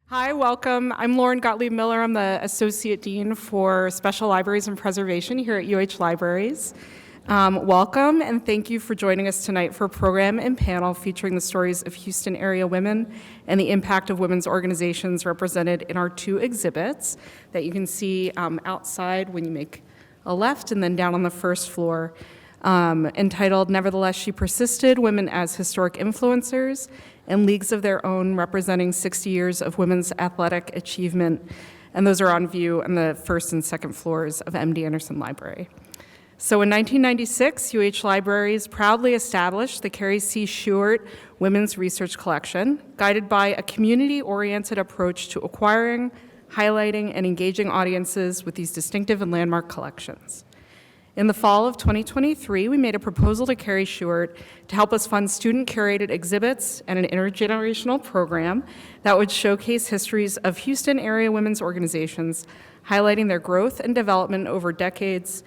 Hi, welcome. I'm Lauren Gottlieb Miller. I'm the Associate Dean for Special Libraries and Preservation here at UH Libraries. Welcome, and thank you for joining us tonight for a program and panel featuring the stories of Houston area women and the impact of women's organizations represented in our two exhibits that you can see outside when you make a left and then down on the first floor, entitled Nevertheless She Persisted, Women as Historic Influencers, and Leagues of Their Own, representing 60 years of women's athletic achievement. And those are on view on the first and second floors of MD Anderson Library. So in 1996, UH Libraries proudly established the Carrie C. Stewart Women's Research Collection, guided by a community-oriented approach to acquiring, highlighting, and engaging audiences with these distinctive and landmark collections. In the fall of 2023, we made a proposal to Carrie Stewart to help us fund student-curated exhibits and an intergenerational program that would showcase histories of Houston area women's organizations, highlighting their growth and development over decades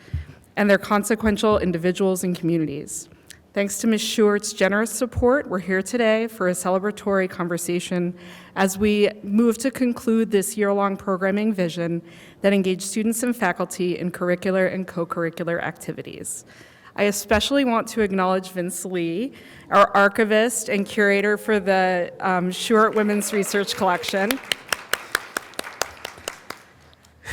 and their consequential individuals and communities. Thanks to Ms. Stewart's generous support, we're here today for a celebratory conversation as we move to conclude this year-long programming vision that engaged students and faculty in curricular and co-curricular activities. I especially want to acknowledge Vince Lee, our archivist and curator for the Stewart Women's Research Collection,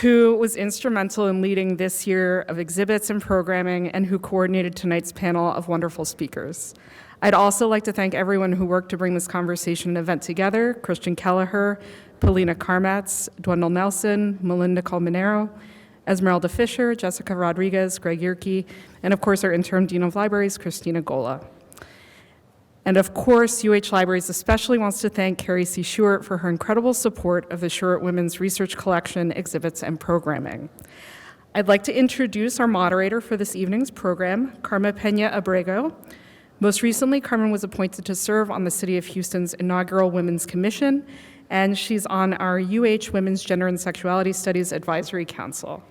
who was instrumental in leading this year of exhibits and programming and who coordinated tonight's panel of wonderful speakers. I'd also like to thank everyone who worked to bring this conversation and event together: Christian Kelleher, Polina Karmatz, Dwendell Nelson, Melinda Colmenero, Esmeralda Fisher, Jessica Rodriguez, Greg Yerke, and of course our interim Dean of Libraries, Christina Gola. And of course, UH Libraries especially wants to thank Carrie C. Stewart for her incredible support of the Stewart Women's Research Collection, exhibits, and programming. I'd like to introduce our moderator for this evening's program, Carmen Peña Abrego. Most recently, Carmen was appointed to serve on the City of Houston's inaugural Women's Commission, and she's on our UH Women's Gender and Sexuality Studies Advisory Council.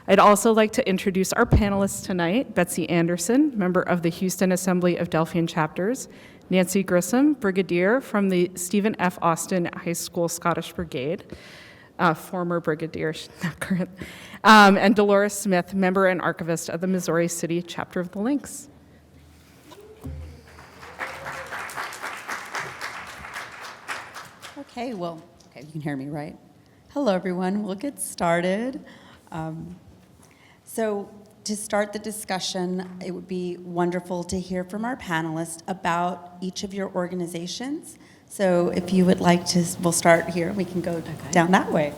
I'd also like to introduce our panelists tonight: Betsy Anderson, member of the Houston Assembly of Delphian Chapters; Nancy Grissom, brigadier from the Stephen F. Austin High School Scottish Brigade, former brigadier, not current, and Delores Smith, member and archivist of the Missouri City Chapter of the Lynx. Okay, you can hear me, right? Hello, everyone. We'll get started. So to start the discussion, it would be wonderful to hear from our panelists about each of your organizations. So if you would like to, we'll start here. We can go down that way.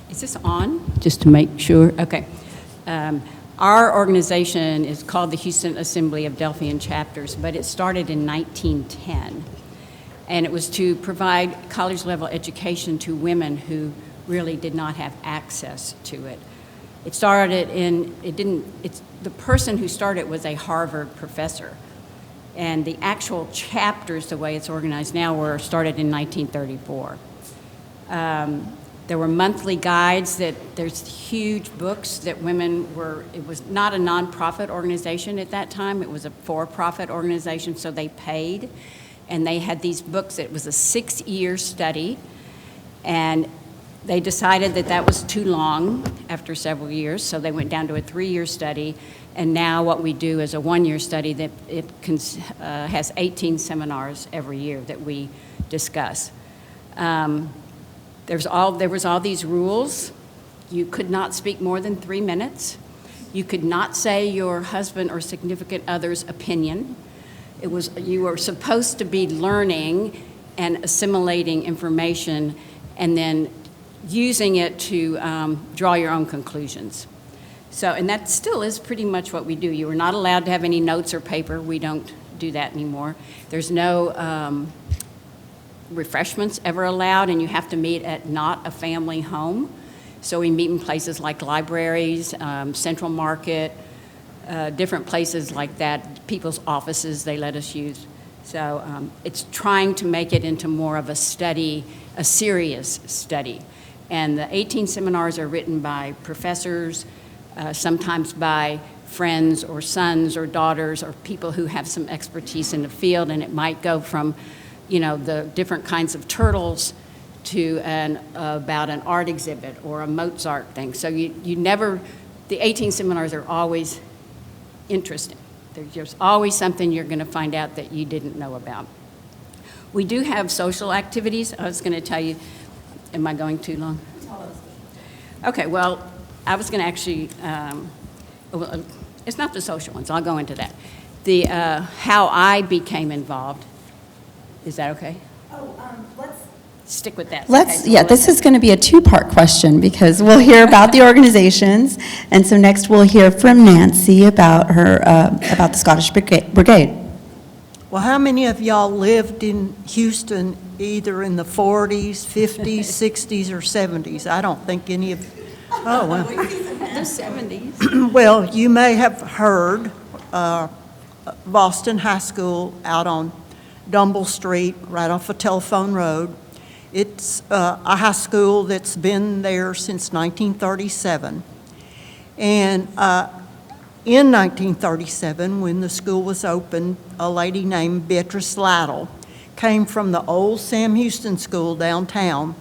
Is this on? Just to make sure. Okay. Our organization is called the Houston Assembly of Delphian Chapters, but it started in 1910. And it was to provide college-level education to women who really did not have access to it. It started the person who started was a Harvard professor. And the actual chapters, the way it's organized now, were started in 1934. There were monthly guides there's huge books that it was not a nonprofit organization at that time, it was a for-profit organization, so they paid. And they had these books. It was a 6-year study, and they decided that was too long after several years, so they went down to a 3-year study. And now what we do is a 1-year study that has 18 seminars every year that we discuss. There was all these rules. You could not speak more than 3 minutes. You could not say your husband or significant other's opinion. You were supposed to be learning and assimilating information and then using it to draw your own conclusions. So, and that still is pretty much what we do. You are not allowed to have any notes or paper. We don't do that anymore. There's no refreshments ever allowed, and you have to meet at not a family home. So we meet in places like libraries, Central Market, different places like that, people's offices they let us use. So it's trying to make it into more of a study, a serious study. And the 18 seminars are written by professors, sometimes by friends or sons or daughters or people who have some expertise in the field, and it might go from the different kinds of turtles to about an art exhibit or a Mozart thing. So you never, the 18 seminars are always interesting. There's always something you're going to find out that you didn't know about. We do have social activities. I was going to tell you, am I going too long? Okay, well, I was going to actually, it's not the social ones. I'll go into that. The how I became involved. Is that okay? Let's stick with that. This is going to be a two-part question because we'll hear about the organizations, and so next we'll hear from Nancy about her, about the Scottish Brigade. Well, how many of y'all lived in Houston either in the 40s, 50s, 60s, or 70s? I don't think any of, oh, well. The 70s. Well, you may have heard Boston High School out on Dumble Street, right off of Telephone Road. It's a high school that's been there since 1937. And in 1937, when the school was opened, a lady named Beatrice Lytle came from the old Sam Houston School downtown,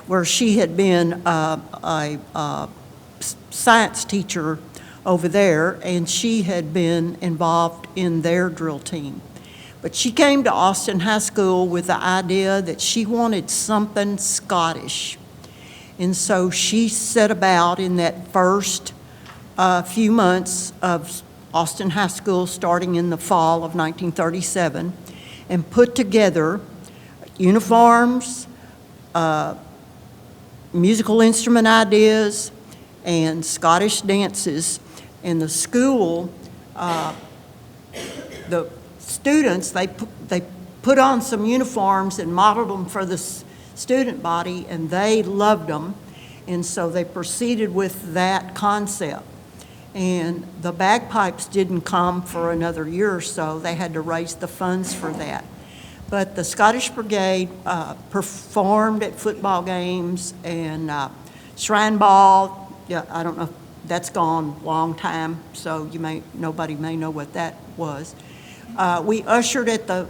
where she had been a science teacher over there, and she had been involved in their drill team. But she came to Austin High School with the idea that she wanted something Scottish. And so she set about in that first few months of Austin High School, starting in the fall of 1937, and put together uniforms, musical instrument ideas, and Scottish dances. And the school, the students, they put on some uniforms and modeled them for the student body, and they loved them. And so they proceeded with that concept. And the bagpipes didn't come for another year or so. They had to raise the funds for that. But the Scottish Brigade performed at football games and Shrine Ball. Yeah, I don't know, that's gone a long time, so nobody may know what that was. We ushered at the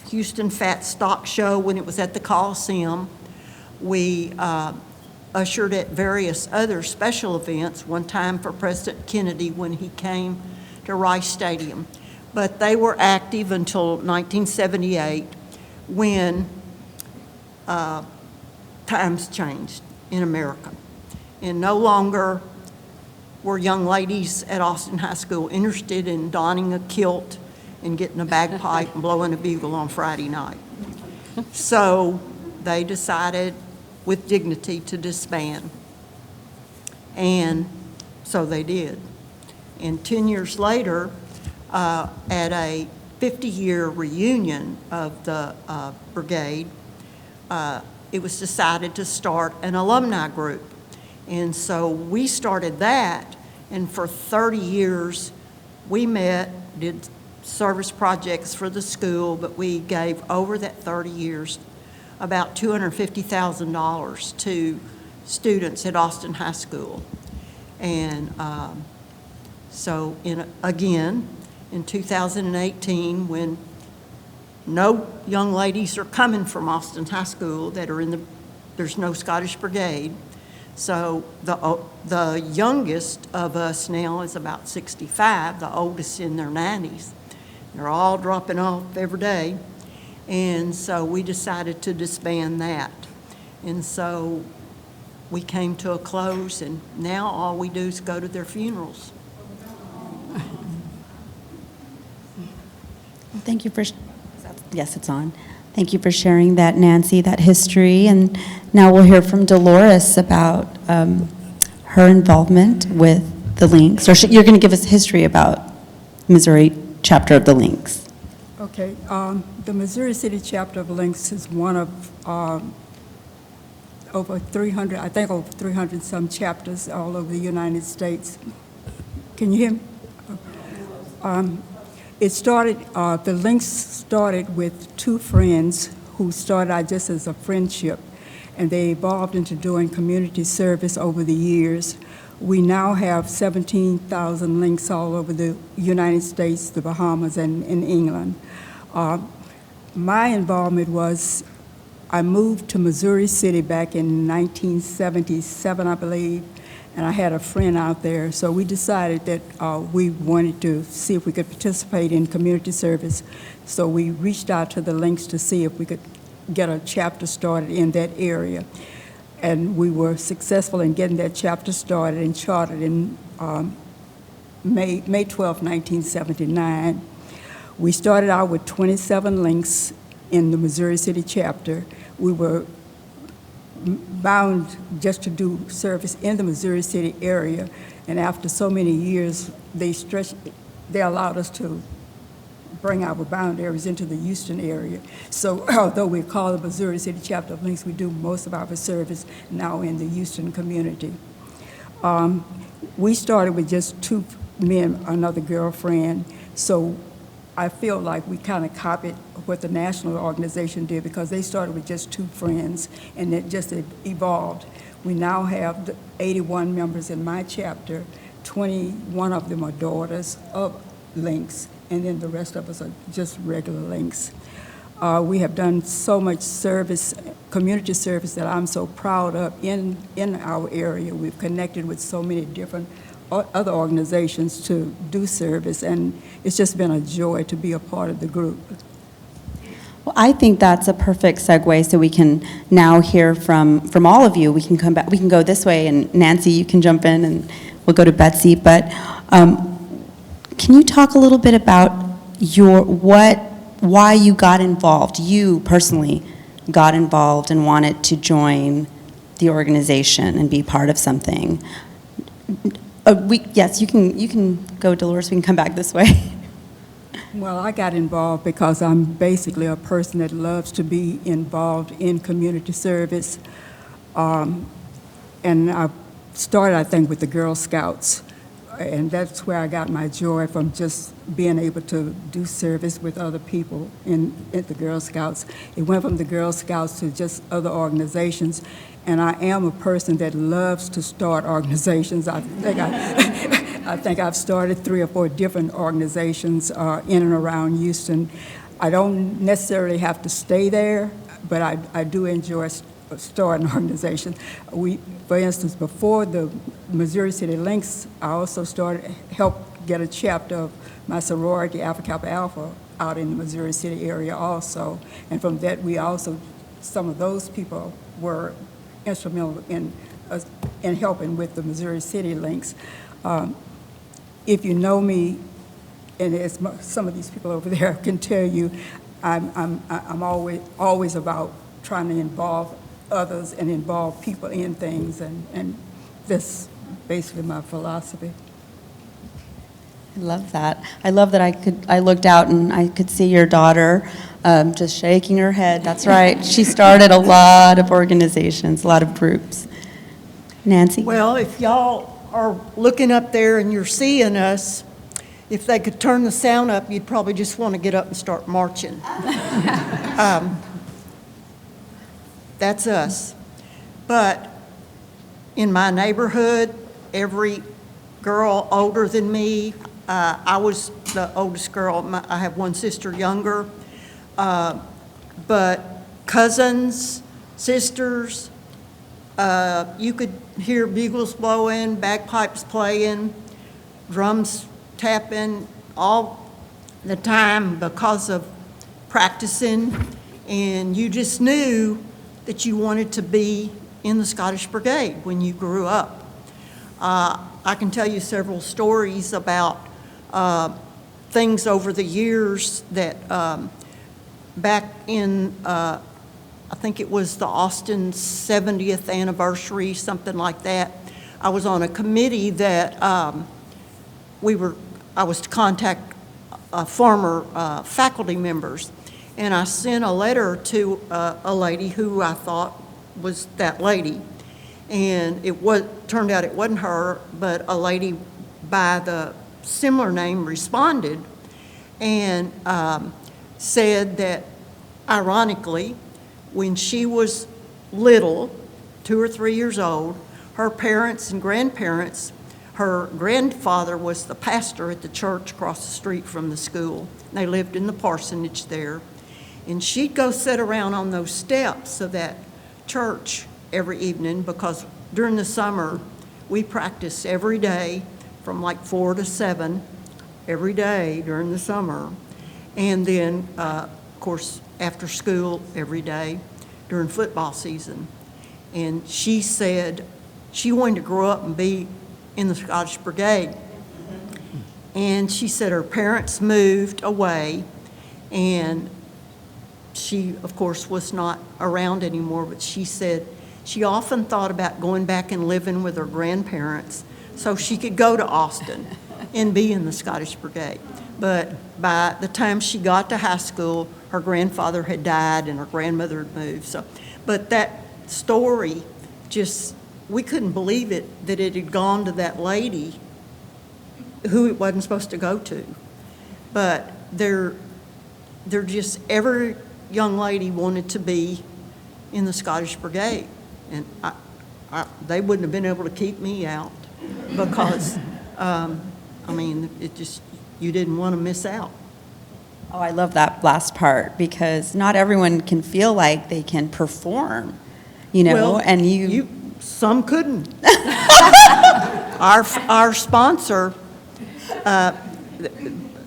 Houston Fat Stock Show when it was at the Coliseum. We ushered at various other special events, one time for President Kennedy when he came to Rice Stadium. But they were active until 1978 when times changed in America. And no longer were young ladies at Austin High School interested in donning a kilt and getting a bagpipe and blowing a bugle on Friday night. So they decided with dignity to disband. And so they did. And 10 years later, at a 50-year reunion of the brigade, it was decided to start an alumni group. And so we started that, and for 30 years, we met, did service projects for the school, but we gave over that 30 years about $250,000 to students at Austin High School. And so again, in 2018, when no young ladies are coming from Austin High School that are there's no Scottish Brigade, so the youngest of us now is about 65, the oldest in their 90s. They're all dropping off every day. And so we decided to disband that. And so we came to a close, and now all we do is go to their funerals. Thank you for, yes, it's on. Thank you for sharing that, Nancy, that history. And now we'll hear from Delores about her involvement with the Links. Or you're going to give us history about Missouri chapter of the Links. Okay, the Missouri City chapter of Links is one of over 300, I think over 300 some chapters all over the United States. Can you hear me? It started, the Links started with two friends who started out just as a friendship, and they evolved into doing community service over the years. We now have 17,000 Links all over the United States, the Bahamas, and in England. My involvement was, I moved to Missouri City back in 1977, I believe, and I had a friend out there. So we decided that we wanted to see if we could participate in community service. So we reached out to the Links to see if we could get a chapter started in that area. And we were successful in getting that chapter started and chartered in May 12, 1979. We started out with 27 links in the Missouri City chapter. We were bound just to do service in the Missouri City area, and after so many years, they allowed us to bring our boundaries into the Houston area. So although we call the Missouri City chapter of Links, we do most of our service now in the Houston community. We started with just 2 men, another girlfriend, so I feel like we kind of copied what the national organization did, because they started with just 2 friends, and it just evolved. We now have 81 members in my chapter. 21 of them are daughters of Links, and then the rest of us are just regular Links. We have done so much service, community service, that I'm so proud of in our area. We've connected with so many different other organizations to do service, and it's just been a joy to be a part of the group. Well, I think that's a perfect segue, so we can now hear from all of you. We can come back, we can go this way, and Nancy, you can jump in, and we'll go to Betsy. But can you talk a little bit about why you got involved? You personally got involved and wanted to join the organization and be part of something. Yes, you can go, Delores. We can come back this way. Well, I got involved because I'm basically a person that loves to be involved in community service. And I started, I think, with the Girl Scouts. And that's where I got my joy, from just being able to do service with other people at the Girl Scouts. It went from the Girl Scouts to just other organizations. And I am a person that loves to start organizations. I think I've started 3 or 4 different organizations in and around Houston. I don't necessarily have to stay there, but I do enjoy starting organizations. For instance, before the Missouri City Links, I also helped get a chapter of my sorority, Alpha Kappa Alpha, out in the Missouri City area also. And from that, some of those people were instrumental in helping with the Missouri City Links. If you know me, and as some of these people over there can tell you, I'm always about trying to involve others and involve people in things, and that's basically my philosophy. I love that. I love that I looked out and I could see your daughter just shaking her head. That's right. She started a lot of organizations, a lot of groups. Nancy? Well, if y'all are looking up there and you're seeing us, if they could turn the sound up, you'd probably just want to get up and start marching. That's us. But in my neighborhood, every girl older than me, I was the oldest girl. I have one sister younger. But cousins, sisters, you could hear bugles blowing, bagpipes playing, drums tapping all the time because of practicing, and you just knew that you wanted to be in the Scottish Brigade when you grew up. I can tell you several stories about things over the years that back in, I think it was the Austin 70th anniversary, something like that. I was on a committee that I was to contact former faculty members, and I sent a letter to a lady who I thought was that lady. And turned out it wasn't her, but a lady by the similar name responded and said that, ironically, when she was little, 2 or 3 years old, her parents and grandparents, her grandfather was the pastor at the church across the street from the school. They lived in the parsonage there. And she'd go sit around on those steps of that church every evening, because during the summer, we practiced every day from like 4 to 7, every day during the summer. And then, of course, after school every day during football season. And she said she wanted to grow up and be in the Scottish Brigade. And she said her parents moved away, and she, of course, was not around anymore, but she said she often thought about going back and living with her grandparents so she could go to Austin and be in the Scottish Brigade. But by the time she got to high school, her grandfather had died and her grandmother had moved. So, but that story just, we couldn't believe it, that it had gone to that lady who it wasn't supposed to go to. But they're just, every young lady wanted to be in the Scottish Brigade. And they wouldn't have been able to keep me out because, I mean, it just, you didn't want to miss out. Oh, I love that last part, because not everyone can feel like they can perform, you know, Well, and you some couldn't. Our sponsor,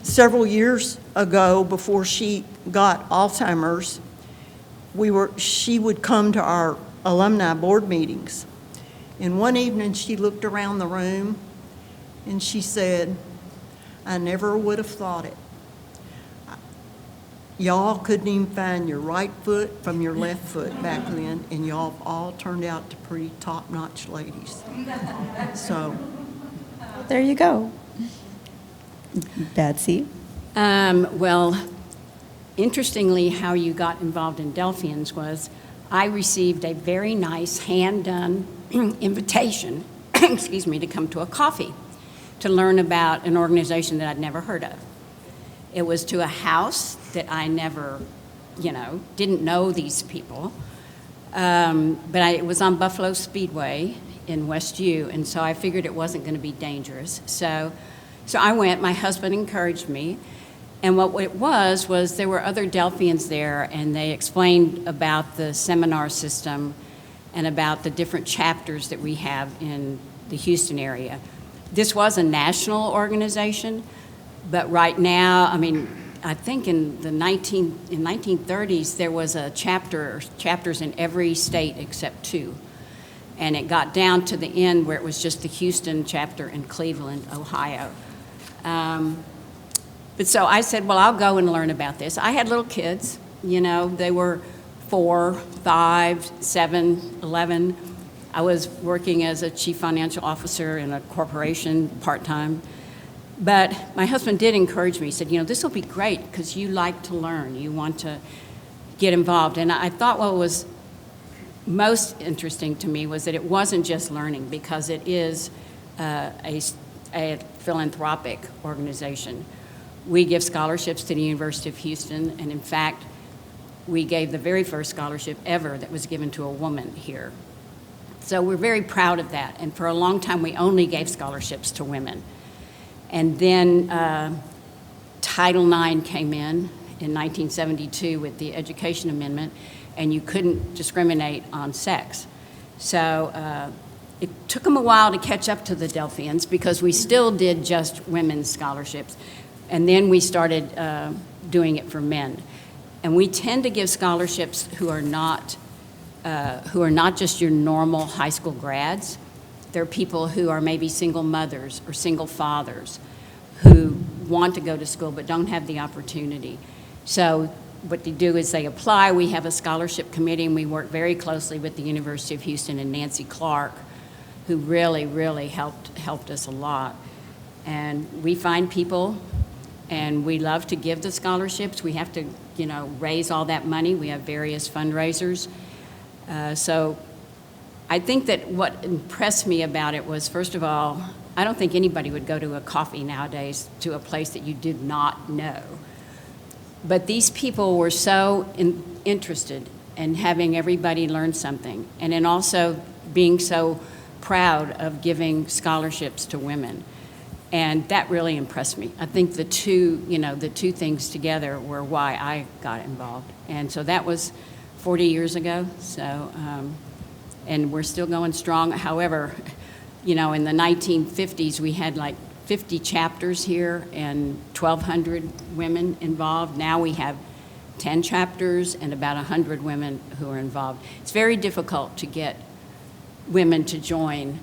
several years ago, before she got Alzheimer's, she would come to our alumni board meetings. And one evening she looked around the room and she said, "I never would have thought it. Y'all couldn't even find your right foot from your left foot back then, and y'all all turned out to pretty top-notch ladies." So, there you go. Betsy? Well, interestingly, how you got involved in Delphians was I received a very nice hand-done invitation, excuse me, to come to a coffee to learn about an organization that I'd never heard of. It was to a house that I never, didn't know these people. But it was on Buffalo Speedway in West U, and so I figured it wasn't going to be dangerous. So I went. My husband encouraged me. And what it was there were other Delphians there, and they explained about the seminar system and about the different chapters that we have in the Houston area. This was a national organization, but right now, I think in the 1930s, there was a chapters in every state except 2. And it got down to the end where it was just the Houston chapter in Cleveland, Ohio. But so I said, well, I'll go and learn about this. I had little kids, they were 4, 5, 7, 11. I was working as a chief financial officer in a corporation part-time. But my husband did encourage me. He said, this will be great because you like to learn. You want to get involved. And I thought what was most interesting to me was that it wasn't just learning, because it is a philanthropic organization. We give scholarships to the University of Houston, and in fact, we gave the very first scholarship ever that was given to a woman here. So we're very proud of that. And for a long time, we only gave scholarships to women. And then Title IX came in 1972 with the Education Amendment, and you couldn't discriminate on sex. So it took them a while to catch up to the Delphians, because we still did just women's scholarships. And then we started doing it for men. And we tend to give scholarships who are not just your normal high school grads. They're people who are maybe single mothers or single fathers who want to go to school but don't have the opportunity. So what they do is they apply. We have a scholarship committee, and we work very closely with the University of Houston and Nancy Clark, who really, really helped us a lot. And we find people, and we love to give the scholarships. We have to, raise all that money. We have various fundraisers. So I think that what impressed me about it was, first of all, I don't think anybody would go to a coffee nowadays to a place that you did not know. But these people were so interested in having everybody learn something, and in also being so proud of giving scholarships to women. And that really impressed me. I think the two things together were why I got involved. And so that was 40 years ago. So, and we're still going strong. However, in the 1950s, we had like 50 chapters here and 1,200 women involved. Now we have 10 chapters and about 100 women who are involved. It's very difficult to get women to join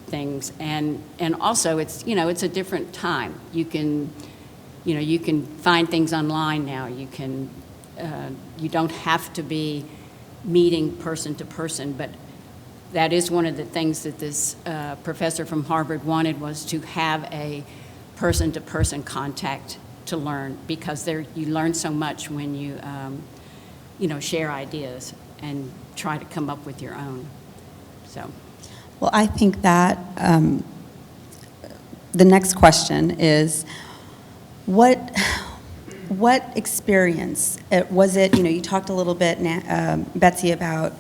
things, and also it's a different time. You can find things online now. You don't have to be meeting person to person, but that is one of the things that this professor from Harvard wanted, was to have a person to person contact to learn, because you learn so much when you share ideas and try to come up with your own. So. Well, I think that the next question is, what experience was it? You talked a little bit, Betsy, about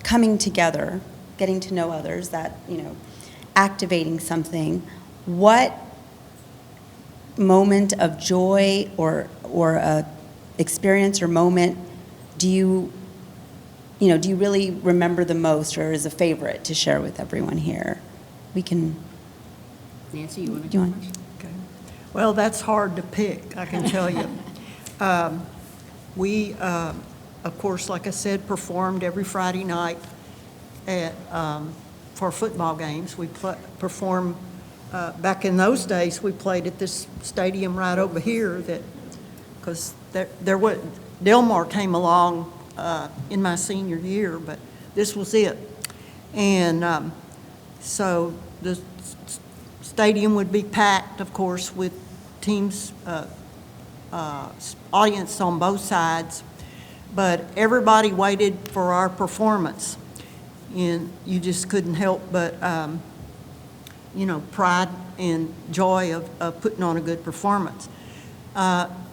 coming together, getting to know others, that activating something. What moment of joy or experience or moment do you really remember the most, or is a favorite to share with everyone here? We can. Nancy, you want to Do you go want? first? Okay. Well, that's hard to pick, I can tell you. We, of course, like I said, performed every Friday night for football games. We performed, back in those days, we played at this stadium right over here, because Delmar came along in my senior year, but this was it. And so the stadium would be packed, of course, with teams, audience on both sides, but everybody waited for our performance, and you just couldn't help but, pride and joy of putting on a good performance.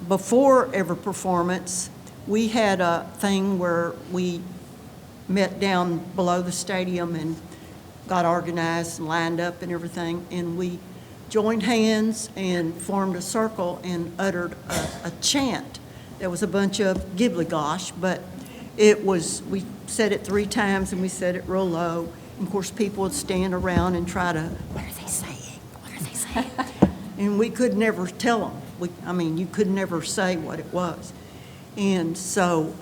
Before every performance, we had a thing where we met down below the stadium and got organized and lined up and everything, and we joined hands and formed a circle and uttered a chant. There was a bunch of gibbly-gosh, but we said it 3 times and we said it real low. And of course, people would stand around and try to, what are they saying? What are they saying? And we could never tell them. You could never say what it was. And so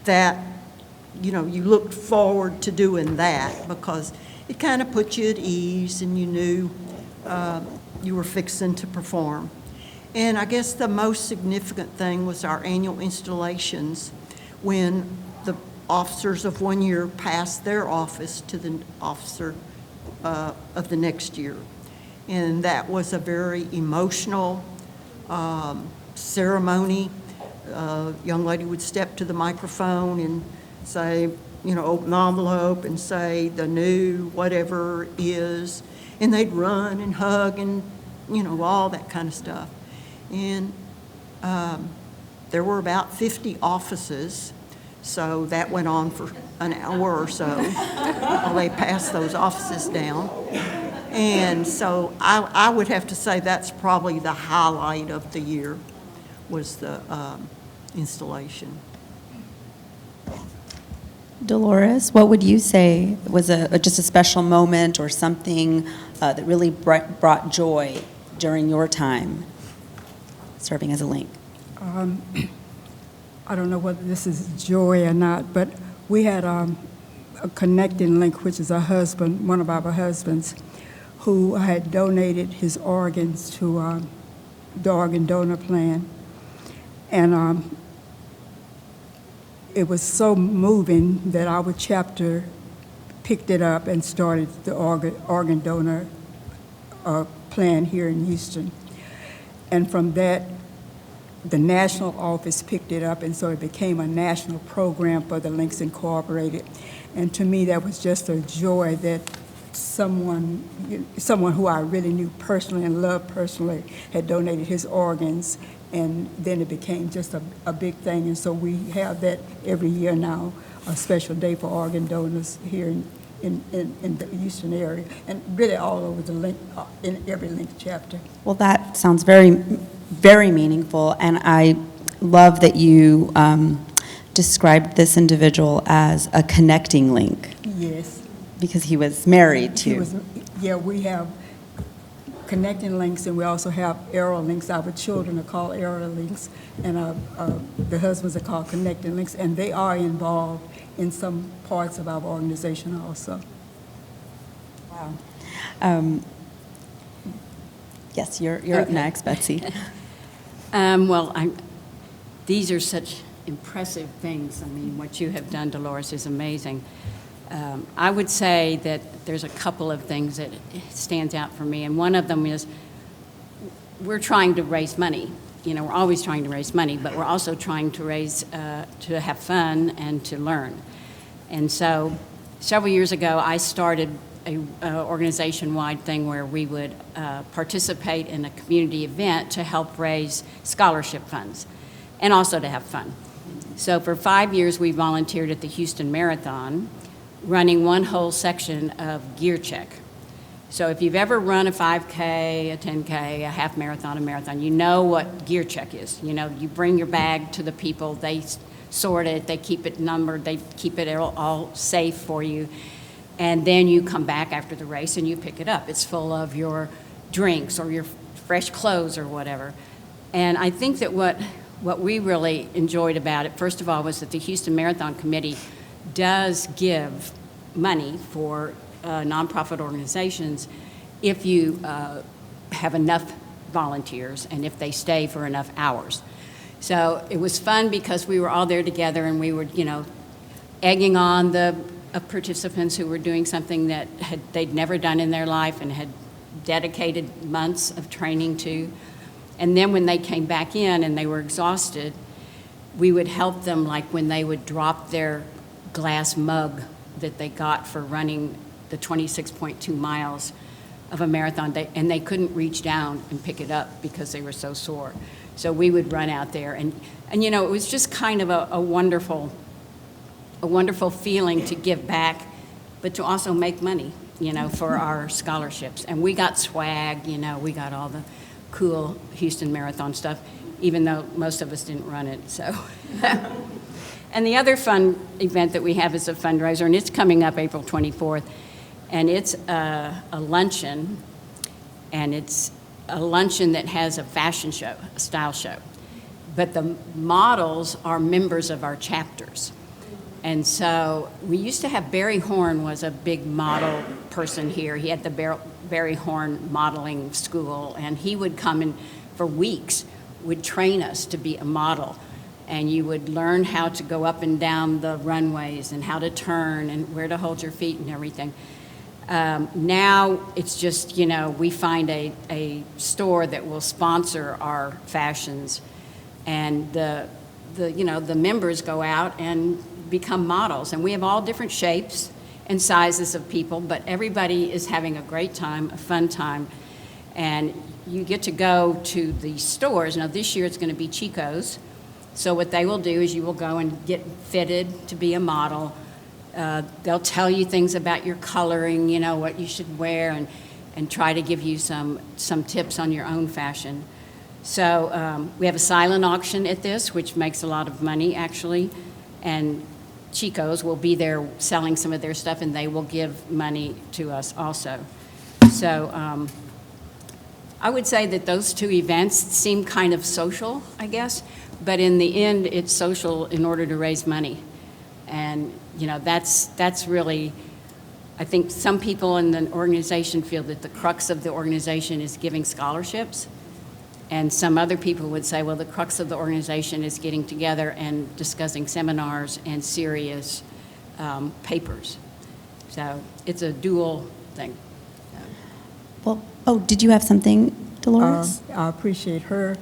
that, you looked forward to doing that, because it kind of put you at ease and you knew you were fixing to perform. And I guess the most significant thing was our annual installations, when the officers of one year passed their office to the officer of the next year. And that was a very emotional ceremony. Young lady would step to the microphone and say, open the envelope and say the new whatever is, and they'd run and hug and, all that kind of stuff. And there were about 50 offices, so that went on for an hour or so while they passed those offices down. And so I would have to say that's probably the highlight of the year, was the installation. Delores, what would you say was just a special moment or something that really brought joy during your time serving as a link? I don't know whether this is joy or not, but we had a connecting link, which is one of our husbands, who had donated his organs to the organ donor plan. And it was so moving that our chapter picked it up and started the organ donor plan here in Houston. And from that, the national office picked it up, and so it became a national program for the Links Incorporated. And to me, that was just a joy that someone who I really knew personally and loved personally had donated his organs, and then it became just a big thing. And so we have that every year now, a special day for organ donors here in the Houston area, and really all over the link, in every link chapter. Well, that sounds very, very meaningful, and I love that you described this individual as a connecting link, Yes. because he was married He to. was, yeah, we have connecting links, and we also have arrow links. Our children are called arrow links, and the husbands are called connecting links, and they are involved in some parts of our organization also. Wow. Yes, you're up Okay. next, Betsy. Well, these are such impressive things. I mean, what you have done, Delores, is amazing. I would say that there's a couple of things that stands out for me, and one of them is we're trying to raise money. You know, we're always trying to raise money, but we're also trying to raise, to have fun and to learn. And so several years ago, I started a organization-wide thing where we would participate in a community event to help raise scholarship funds and also to have fun. So for 5 years, we volunteered at the Houston Marathon, running one whole section of gear check. So if you've ever run a 5K, a 10K, a half marathon, a marathon, you know what gear check is. You know, you bring your bag to the people, they sort it, they keep it numbered, they keep it all safe for you. And then you come back after the race and you pick it up. It's full of your drinks or your fresh clothes or whatever. And I think that what we really enjoyed about it, first of all, was that the Houston Marathon Committee does give money for nonprofit organizations if you have enough volunteers and if they stay for enough hours. So it was fun because we were all there together and we were, you know, egging on the participants who were doing something that they'd never done in their life and had dedicated months of training to. And then when they came back in and they were exhausted, we would help them, like when they would drop their glass mug that they got for running the 26.2 miles of a marathon, and they couldn't reach down and pick it up because they were so sore. So we would run out there, and you know, it was just kind of a wonderful feeling to give back, but to also make money, you know, for our scholarships. And we got swag, you know, we got all the cool Houston Marathon stuff, even though most of us didn't run it, so. And the other fun event that we have is a fundraiser, and it's coming up April 24th, and it's a luncheon, and it's a luncheon that has a fashion show, a style show. But the models are members of our chapters. And so we used to have Barry Horn was a big model person here. He had the Barry Horn modeling school, and he would come and for weeks would train us to be a model. And you would learn how to go up and down the runways and how to turn and where to hold your feet and everything. Now it's just, you know, we find a store that will sponsor our fashions, and the members go out and become models. And we have all different shapes and sizes of people, but everybody is having a great time, a fun time. And you get to go to the stores. Now this year it's going to be Chico's. So what they will do is you will go and get fitted to be a model. They'll tell you things about your coloring, you know, what you should wear, and try to give you some tips on your own fashion. So we have a silent auction at this, which makes a lot of money, actually. And Chico's will be there selling some of their stuff, and they will give money to us also. So I would say that those two events seem kind of social, I guess, but in the end, it's social in order to raise money. And, you know, that's really, I think some people in the organization feel that the crux of the organization is giving scholarships. And some other people would say, well, the crux of the organization is getting together and discussing seminars and serious papers. So it's a dual thing. Well, oh, did you have something, Delores? I appreciate her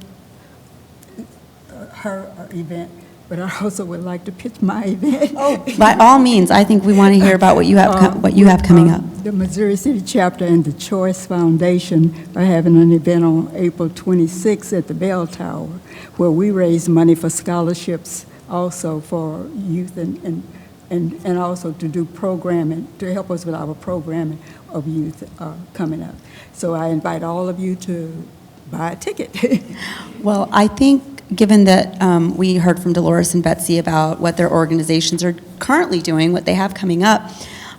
event, but I also would like to pitch my event. Oh, by all means, I think we want to hear about what you have coming up. The Missouri City Chapter and the Choice Foundation are having an event on April 26th at the Bell Tower, where we raise money for scholarships also for youth and and also to do programming, to help us with our programming of youth coming up. So I invite all of you to buy a ticket. Well, I think, given that we heard from Delores and Betsy about what their organizations are currently doing, what they have coming up,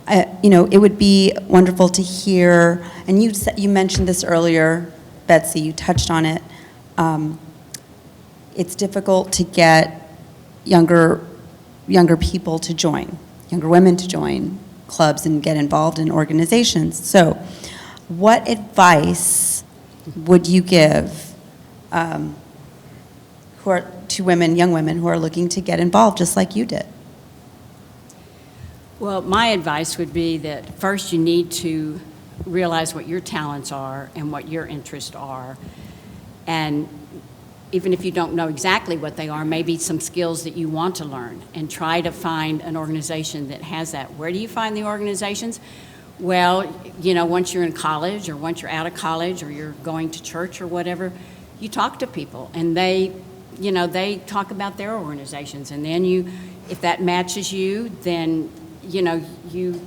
it would be wonderful to hear, and you mentioned this earlier, Betsy, you touched on it. It's difficult to get younger people to join, younger women to join clubs and get involved in organizations. So what advice would you give to young women who are looking to get involved just like you did? Well, my advice would be that first you need to realize what your talents are and what your interests are. And even if you don't know exactly what they are, maybe some skills that you want to learn, and try to find an organization that has that. Where do you find the organizations? Well, once you're in college or once you're out of college or you're going to church or whatever, you talk to people and they talk about their organizations. And then if that matches you, then, you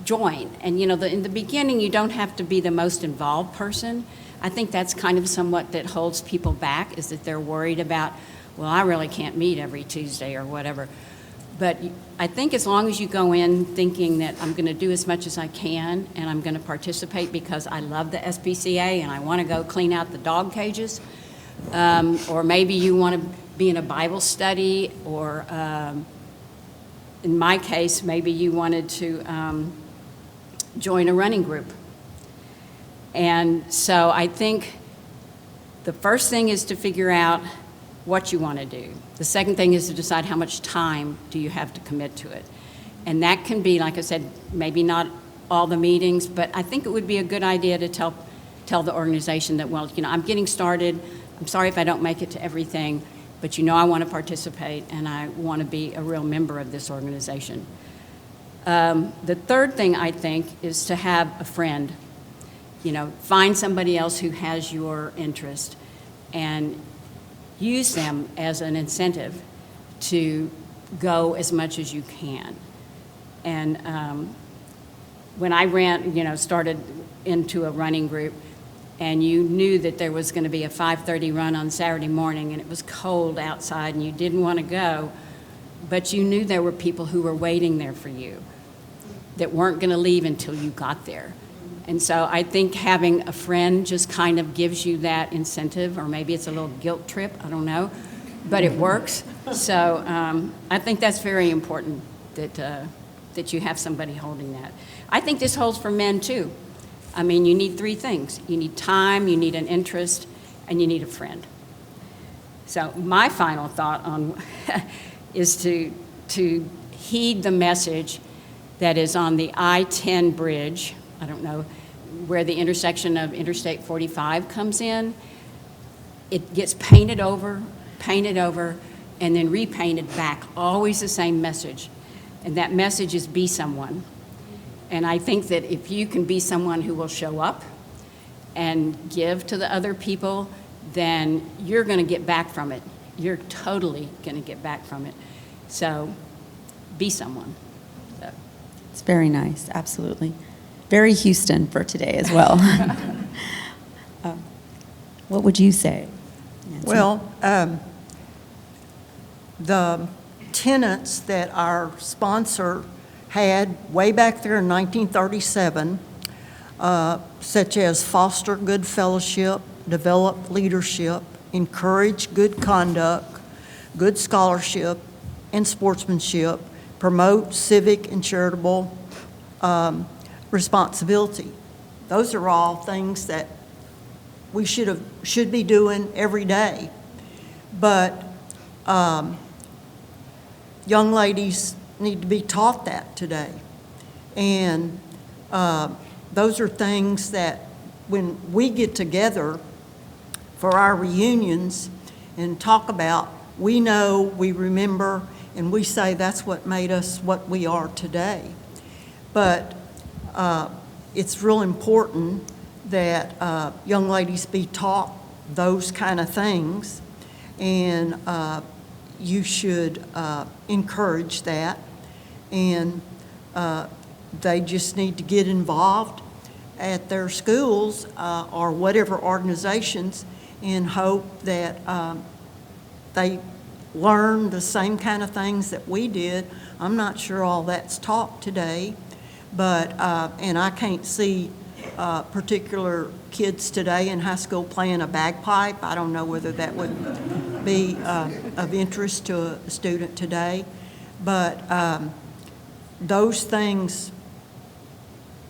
join. And, in the beginning, you don't have to be the most involved person. I think that's kind of somewhat that holds people back, is that they're worried about, well, I really can't meet every Tuesday or whatever. But I think as long as you go in thinking that I'm going to do as much as I can and I'm going to participate because I love the SPCA and I want to go clean out the dog cages, or maybe you want to be in a Bible study, or in my case, maybe you wanted to join a running group. And so I think the first thing is to figure out what you want to do. The second thing is to decide how much time do you have to commit to it. And that can be, like I said, maybe not all the meetings, but I think it would be a good idea to tell the organization that, well, I'm getting started. I'm sorry if I don't make it to everything, but I want to participate and I want to be a real member of this organization. The third thing, I think, is to have a friend. Find somebody else who has your interest and use them as an incentive to go as much as you can. And when I started into a running group, and you knew that there was going to be a 5:30 run on Saturday morning, and it was cold outside, and you didn't want to go, but you knew there were people who were waiting there for you that weren't going to leave until you got there. And so I think having a friend just kind of gives you that incentive, or maybe it's a little guilt trip, I don't know, but it works. So I think that's very important that you have somebody holding that. I think this holds for men too. I mean, you need three things. You need time, you need an interest, and you need a friend. So my final thought on is to heed the message that is on the I-10 bridge. I don't know where the intersection of Interstate 45 comes in. It gets painted over, and then repainted back. Always the same message. And that message is be someone. And I think that if you can be someone who will show up and give to the other people, then you're going to get back from it. You're totally going to get back from it. So be someone. So. It's very nice, absolutely. Very Houston for today as well. What would you say, Nancy? Well, the tenets that our sponsor had way back there in 1937, such as foster good fellowship, develop leadership, encourage good conduct, good scholarship and sportsmanship, promote civic and charitable responsibility. Those are all things that we should be doing every day. But young ladies need to be taught that today. And those are things that when we get together for our reunions and talk about, we know, we remember, and we say that's what made us what we are today. But it's real important that young ladies be taught those kind of things, and you should encourage that. And they just need to get involved at their schools or whatever organizations and hope that they learn the same kind of things that we did. I'm not sure all that's taught today, but, and I can't see particular kids today in high school playing a bagpipe. I don't know whether that would be of interest to a student today, but those things,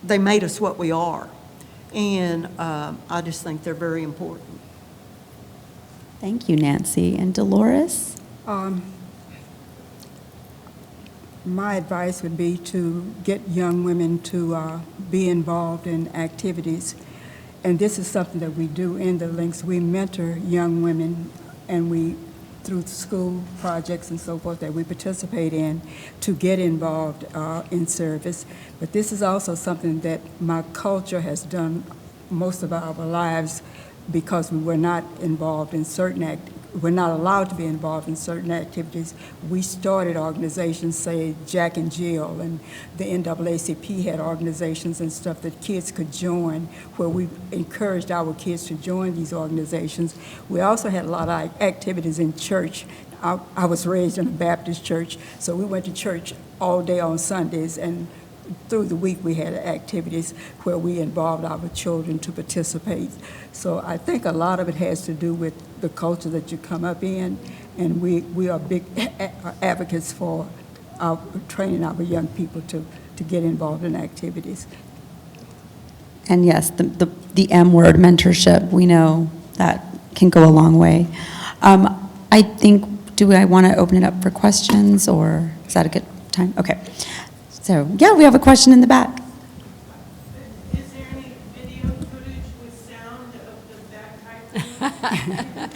they made us what we are, and I just think they're very important. Thank you, Nancy. And Delores? My advice would be to get young women to be involved in activities. And this is something that we do in the Links. We mentor young women, and we, through school projects and so forth that we participate in, to get involved in service. But this is also something that my culture has done most of our lives, because we were not involved in certain we're not allowed to be involved in certain activities. We started organizations, say Jack and Jill, and the NAACP had organizations and stuff that kids could join, where we encouraged our kids to join these organizations. We also had a lot of activities in church. I was raised in a Baptist church, so we went to church all day on Sundays, and through the week we had activities where we involved our children to participate. So I think a lot of it has to do with the culture that you come up in, and we are big advocates for training our young people to get involved in activities. And yes, the M word, mentorship, we know that can go a long way. I think, do I want to open it up for questions, or is that a good time? Okay. So, yeah, we have a question in the back. Is there any video footage with sound of the bagpipe?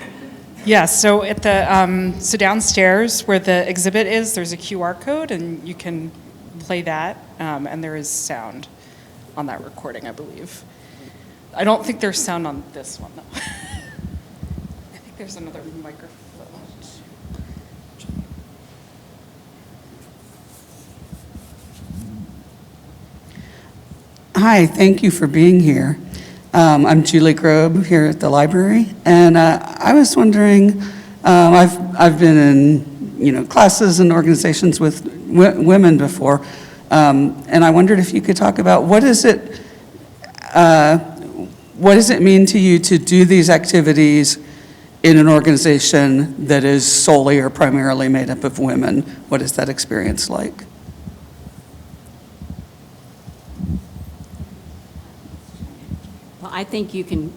Yeah, so at the so downstairs where the exhibit is, there's a QR code, and you can play that, and there is sound on that recording, I believe. I don't think there's sound on this one, though. I think there's another microphone. Hi, thank you for being here. I'm Julie Grobe here at the library, and I was wondering, I've been in classes and organizations with women before, and I wondered if you could talk about what does it mean to you to do these activities in an organization that is solely or primarily made up of women? What is that experience like? Well, I think you can,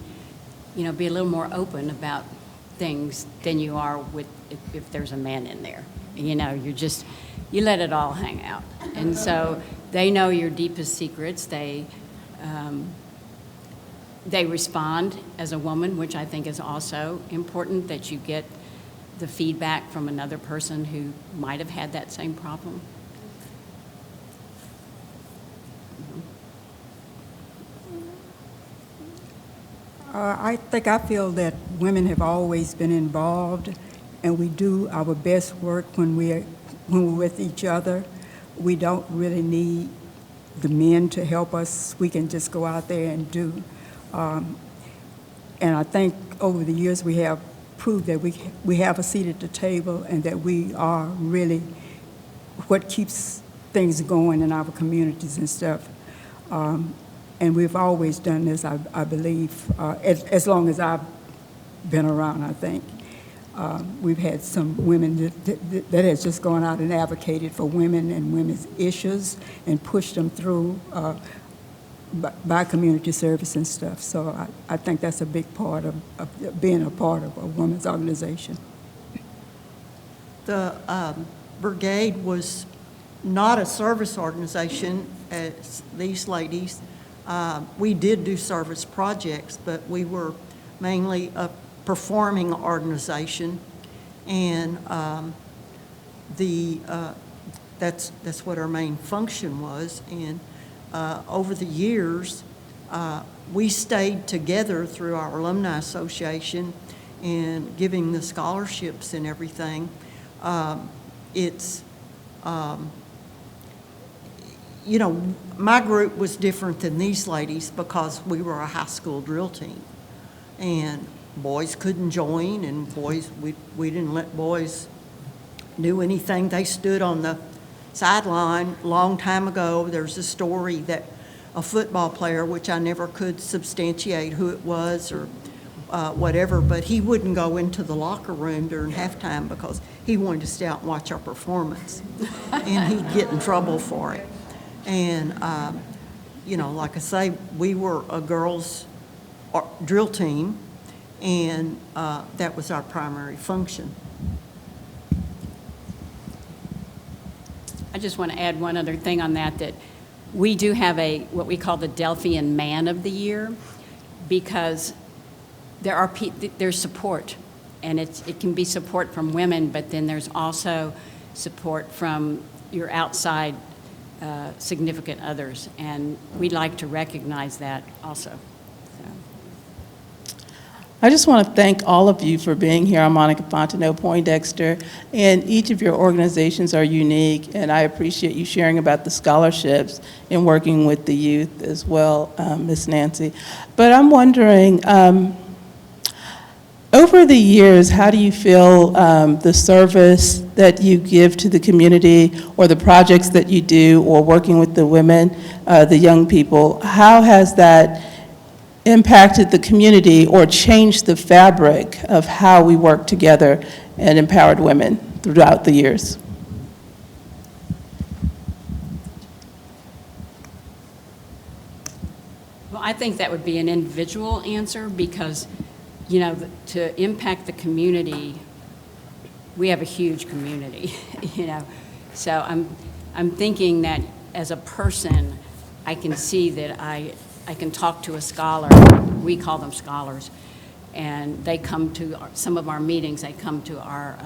be a little more open about things than you are with if there's a man in there. You let it all hang out. And so they know your deepest secrets. They respond as a woman, which I think is also important, that you get the feedback from another person who might have had that same problem. I feel that women have always been involved, and we do our best work when we're with each other. We don't really need the men to help us. We can just go out there and do. And I think over the years we have proved that we have a seat at the table, and that we are really what keeps things going in our communities and stuff. And we've always done this, I believe, as long as I've been around, I think. We've had some women that has just gone out and advocated for women and women's issues and pushed them through by community service and stuff. So I think that's a big part of being a part of a women's organization. The Brigade was not a service organization as these ladies. We did do service projects, but we were mainly a performing organization, and that's what our main function was. And over the years, we stayed together through our alumni association and giving the scholarships and everything. you know, my group was different than these ladies because we were a high school drill team. And boys couldn't join, and boys, we didn't let boys do anything. They stood on the sideline a long time ago. There's a story that a football player, which I never could substantiate who it was or whatever, but he wouldn't go into the locker room during halftime because he wanted to stay out and watch our performance. And he'd get in trouble for it. And, you know, like I say, we were a girls' drill team, and that was our primary function. I just want to add one other thing on that, that we do have what we call the Delphian Man of the Year, because there's support, and it can be support from women, but then there's also support from your outside significant others, and we'd like to recognize that also. I just want to thank all of you for being here. I'm Monica Fontenot Poindexter, and each of your organizations are unique, and I appreciate you sharing about the scholarships and working with the youth as well, Ms. Nancy. But I'm wondering, over the years, how do you feel the service that you give to the community, or the projects that you do, or working with the women, the young people, how has that impacted the community or changed the fabric of how we work together and empowered women throughout the years? Well, I think that would be an individual answer because, you know, to impact the community, we have a huge community, you know. So I'm thinking that as a person, I can see that I can talk to a scholar, we call them scholars, and they come to some of our meetings, they come to our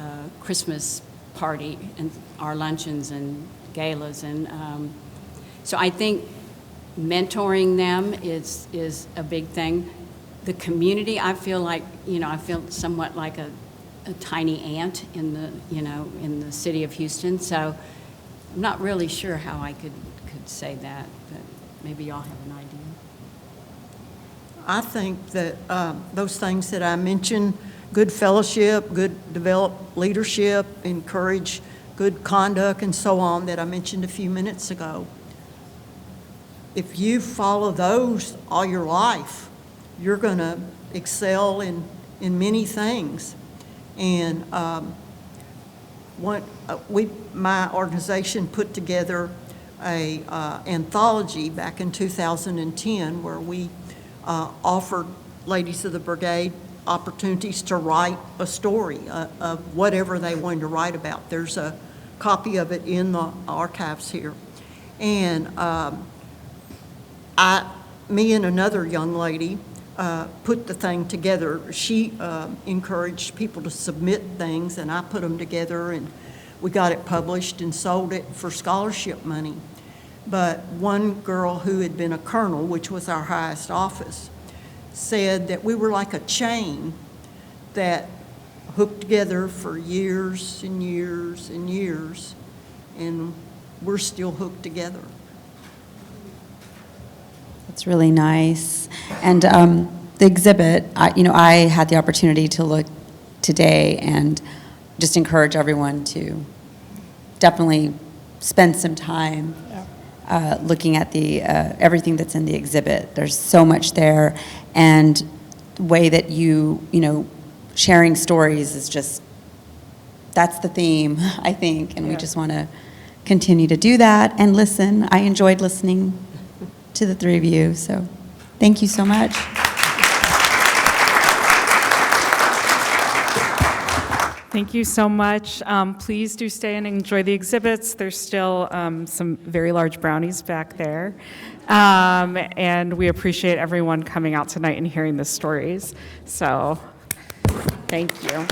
Christmas party and our luncheons and galas, and so I think mentoring them is a big thing. The community, I feel like, you know, I feel somewhat like a tiny ant in the city of Houston, so I'm not really sure how I could say that, but maybe y'all have an idea. I think that those things that I mentioned, good fellowship, good developed leadership, encourage good conduct and so on that I mentioned a few minutes ago. If you follow those all your life, you're going to excel in many things. And my organization put together a anthology back in 2010 where we offered ladies of the brigade opportunities to write a story of whatever they wanted to write about. There's a copy of it in the archives here. And me and another young lady put the thing together. She encouraged people to submit things, and I put them together, and we got it published and sold it for scholarship money. But one girl who had been a colonel, which was our highest office, said that we were like a chain that hooked together for years and years and years, and we're still hooked together. That's really nice. And the exhibit, I had the opportunity to look today and just encourage everyone to definitely spend some time looking at the everything that's in the exhibit. There's so much there, and the way that sharing stories is just, that's the theme, I think, and we just want to continue to do that and listen. I enjoyed listening to the three of you, so thank you so much. Thank you so much. Please do stay and enjoy the exhibits. There's still some very large brownies back there. And we appreciate everyone coming out tonight and hearing the stories. So, thank you.